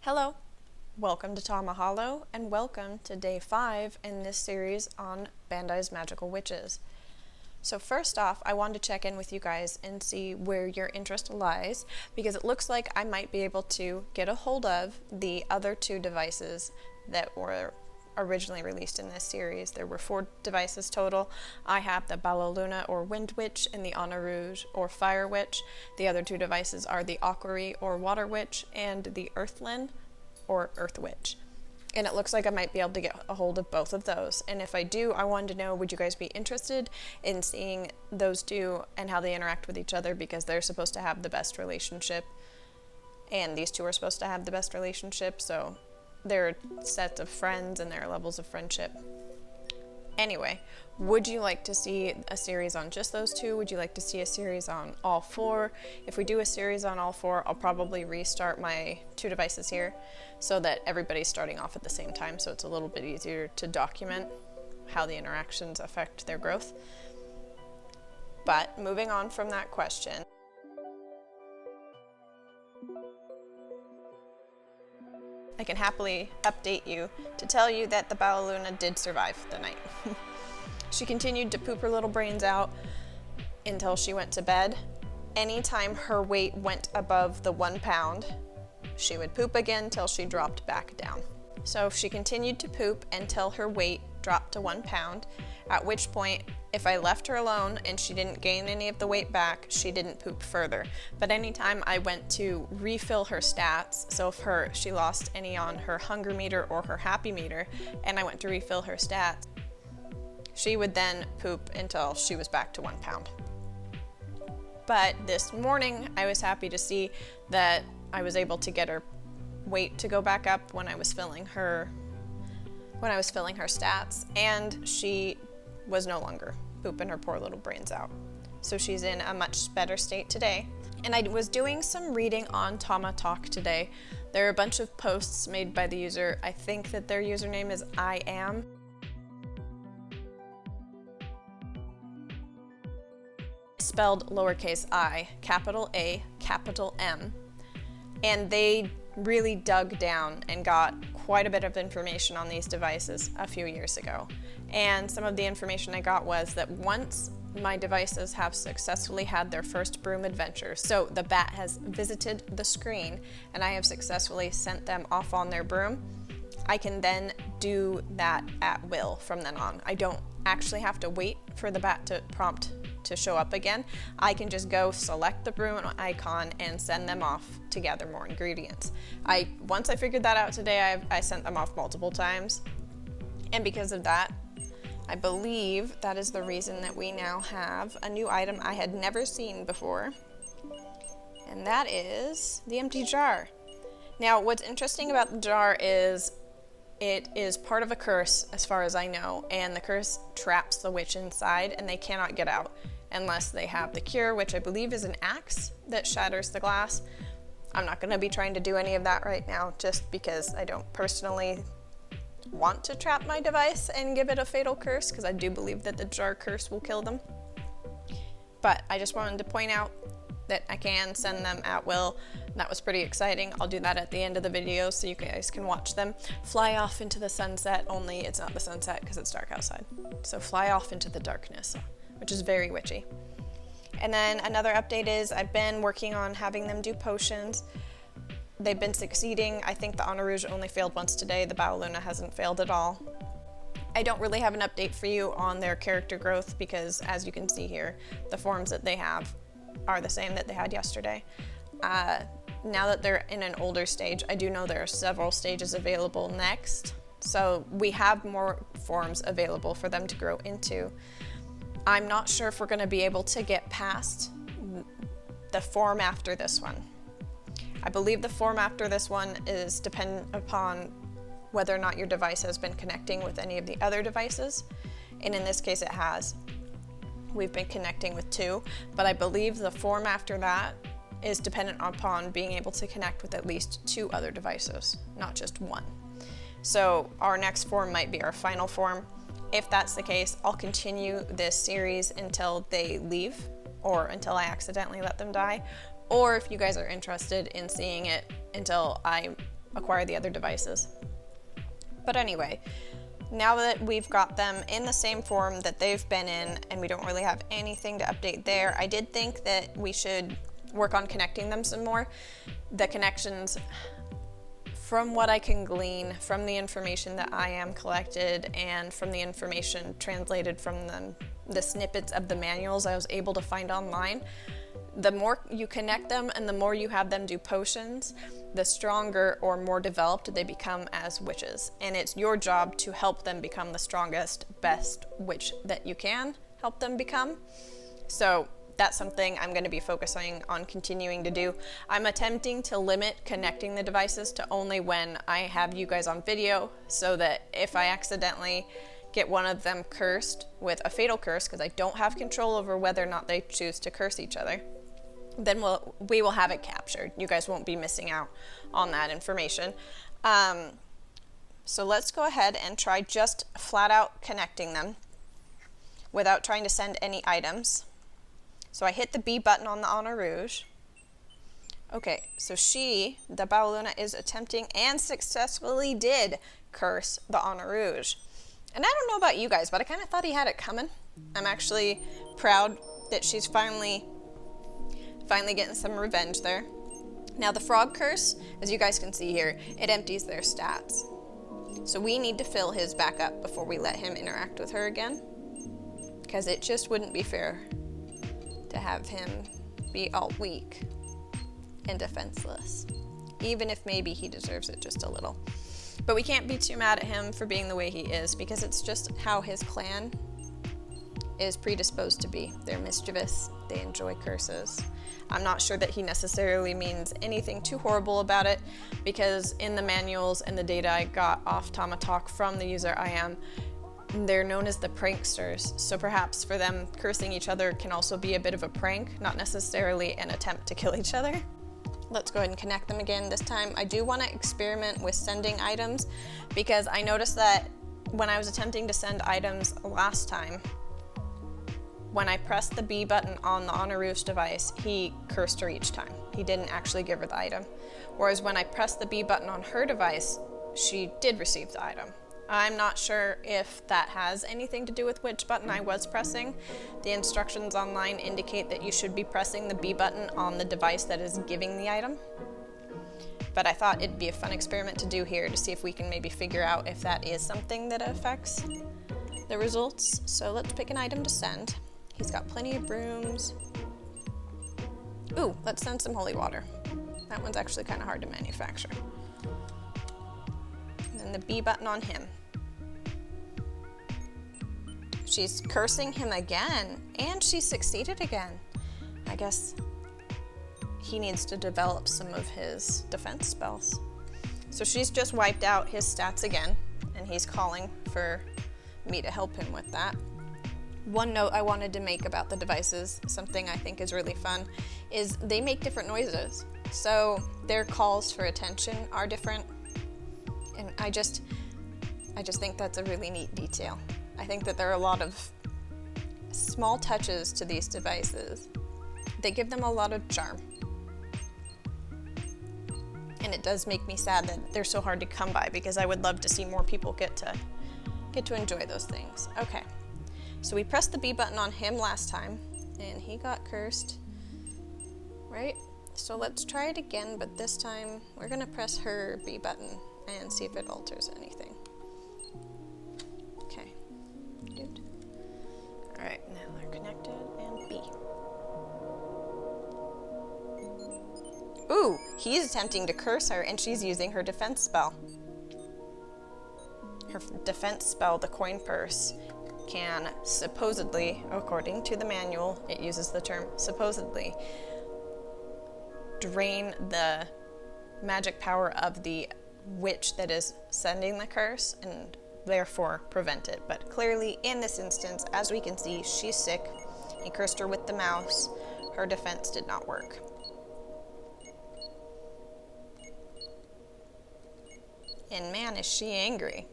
Hello, welcome to Tamahalo, and welcome to day 5 in this series on Bandai's Magical Witches. So first off, I wanted to check in with you guys and see where your interest lies, because it looks like I might be able to get a hold of the other 2 devices that were originally released in this series. There were 4 devices total. I have the Baluluna or Wind Witch and the Eneruge or Fire Witch. The other 2 devices are the Aquari or Water Witch and the Earthlyn or Earth Witch. And it looks like I might be able to get a hold of both of those. And if I do, I wanted to know, would you guys be interested in seeing those 2 and how they interact with each other, because they're supposed to have the best relationship and these 2 are supposed to have the best relationship, so they're sets of friends and their levels of friendship. Anyway, would you like to see a series on just those 2? Would you like to see a series on all 4? If we do a series on all 4, I'll probably restart my 2 devices here so that everybody's starting off at the same time, so it's a little bit easier to document how the interactions affect their growth. But moving on from that question, I can happily update you to tell you that the Baluluna did survive the night. She continued to poop her little brains out until she went to bed. Anytime her weight went above the 1 pound, she would poop again till she dropped back down. So she continued to poop until her weight dropped to 1 pound, at which point, if I left her alone and she didn't gain any of the weight back, she didn't poop further. But anytime I went to refill her stats, so if she lost any on her hunger meter or her happy meter, and I went to refill her stats, she would then poop until she was back to 1 pound. But this morning, I was happy to see that I was able to get her weight to go back up when I was filling her stats, and she was no longer pooping her poor little brains out. So she's in a much better state today. And I was doing some reading on Tama Talk today. There are a bunch of posts made by the user. I think that their username is I am. Spelled lowercase I, capital A, capital M. And they really dug down and got quite a bit of information on these devices a few years ago. And some of the information I got was that once my devices have successfully had their first broom adventure, so the bat has visited the screen and I have successfully sent them off on their broom, I can then do that at will from then on. I don't actually have to wait for the bat to prompt to show up again. I can just go select the broom icon and send them off to gather more ingredients. Once I figured that out today, I sent them off multiple times, and because of that, I believe that is the reason that we now have a new item I had never seen before, and that is the empty jar. Now, what's interesting about the jar is it is part of a curse, as far as I know, and the curse traps the witch inside, and they cannot get out unless they have the cure, which I believe is an axe that shatters the glass. I'm not going to be trying to do any of that right now, just because I don't personally want to trap my device and give it a fatal curse, because I do believe that the jar curse will kill them. But I just wanted to point out that I can send them at will. That was pretty exciting. I'll do that at the end of the video so you guys can watch them fly off into the sunset, only it's not the sunset because it's dark outside. So fly off into the darkness, which is very witchy. And then another update is I've been working on having them do potions. They've been succeeding. I think the Eneruge only failed once today. The Baluluna hasn't failed at all. I don't really have an update for you on their character growth because, as you can see here, the forms that they have are the same that they had yesterday. Now that they're in an older stage, I do know there are several stages available next, so we have more forms available for them to grow into. I'm not sure if we're going to be able to get past the form after this one. I believe the form after this one is dependent upon whether or not your device has been connecting with any of the other devices, and in this case it has. We've been connecting with 2, but I believe the form after that is dependent upon being able to connect with at least 2 other devices, not just 1. So our next form might be our final form. If that's the case, I'll continue this series until they leave or until I accidentally let them die, or if you guys are interested in seeing it until I acquire the other devices. But anyway, now that we've got them in the same form that they've been in and we don't really have anything to update there, I did think that we should work on connecting them some more. The connections, from what I can glean from the information that I am collected and from the information translated from the snippets of the manuals I was able to find online, the more you connect them and the more you have them do potions, the stronger or more developed they become as witches. And it's your job to help them become the strongest, best witch that you can help them become. So that's something I'm going to be focusing on continuing to do. I'm attempting to limit connecting the devices to only when I have you guys on video, so that if I accidentally get one of them cursed with a fatal curse, because I don't have control over whether or not they choose to curse each other, then we will have it captured. You guys won't be missing out on that information. So let's go ahead and try just flat out connecting them without trying to send any items. So I hit the B button on the Eneruge. Okay, so the Baluluna, is attempting and successfully did curse the Eneruge. And I don't know about you guys, but I kind of thought he had it coming. I'm actually proud that she's finally getting some revenge there. Now the frog curse, as you guys can see here, it empties their stats. So we need to fill his back up before we let him interact with her again, because it just wouldn't be fair to have him be all weak and defenseless, even if maybe he deserves it just a little. But we can't be too mad at him for being the way he is, because it's just how his clan is predisposed to be. They're mischievous, they enjoy curses. I'm not sure that he necessarily means anything too horrible about it, because in the manuals and the data I got off Tamatalk from the user I am, they're known as the pranksters. So perhaps for them, cursing each other can also be a bit of a prank, not necessarily an attempt to kill each other. Let's go ahead and connect them again. This time I do want to experiment with sending items, because I noticed that when I was attempting to send items last time, when I pressed the B button on the Eneruge device, he cursed her each time. He didn't actually give her the item. Whereas when I pressed the B button on her device, she did receive the item. I'm not sure if that has anything to do with which button I was pressing. The instructions online indicate that you should be pressing the B button on the device that is giving the item. But I thought it'd be a fun experiment to do here to see if we can maybe figure out if that is something that affects the results. So let's pick an item to send. He's got plenty of brooms. Ooh, let's send some holy water. That one's actually kind of hard to manufacture. And then the B button on him. She's cursing him again, and she succeeded again. I guess he needs to develop some of his defense spells. So she's just wiped out his stats again, and he's calling for me to help him with that. One note I wanted to make about the devices, something I think is really fun, is they make different noises. So their calls for attention are different, and I just think that's a really neat detail. I think that there are a lot of small touches to these devices. They give them a lot of charm. And it does make me sad that they're so hard to come by, because I would love to see more people get to enjoy those things. Okay. So we pressed the B button on him last time, and he got cursed, right? So let's try it again, but this time we're gonna press her B button and see if it alters anything. Okay, good. All right, now they're connected, and B. Ooh, he's attempting to curse her, and she's using her defense spell. Her defense spell, the coin purse, can supposedly, according to the manual, it uses the term supposedly, drain the magic power of the witch that is sending the curse and therefore prevent it. But clearly in this instance, as we can see, she's sick. He cursed her with the mouse. Her defense did not work. And man, is she angry.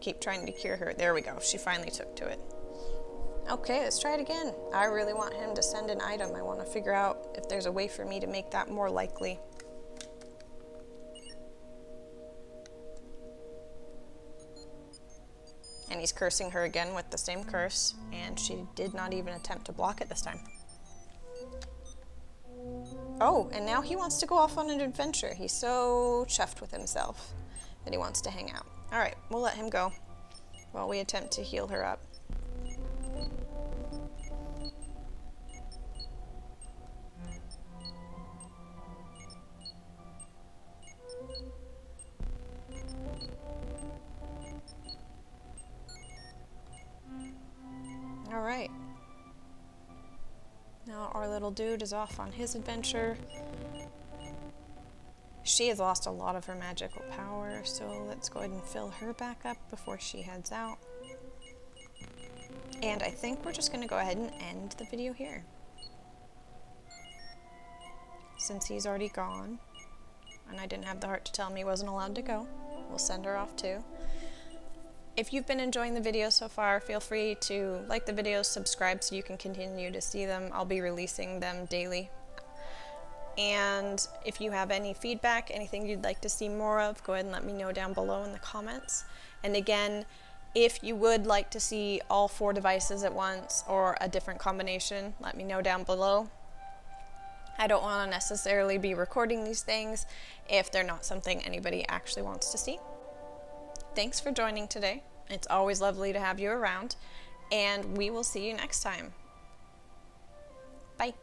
Keep trying to cure her. There we go. She finally took to it. Okay, let's try it again. I really want him to send an item. I want to figure out if there's a way for me to make that more likely. he's cursing her again with the same curse, and she did not even attempt to block it this time. Oh, and now he wants to go off on an adventure. He's so chuffed with himself that he wants to hang out. Alright, we'll let him go while we attempt to heal her up. Alright. Now our little dude is off on his adventure. She has lost a lot of her magical power, so let's go ahead and fill her back up before she heads out. And I think we're just going to go ahead and end the video here. Since he's already gone, and I didn't have the heart to tell him he wasn't allowed to go, we'll send her off too. If you've been enjoying the video so far, feel free to like the videos, subscribe so you can continue to see them. I'll be releasing them daily. And if you have any feedback, anything you'd like to see more of, go ahead and let me know down below in the comments. And again, if you would like to see all 4 devices at once or a different combination, let me know down below. I don't want to necessarily be recording these things if they're not something anybody actually wants to see. Thanks for joining today. It's always lovely to have you around, and we will see you next time. Bye.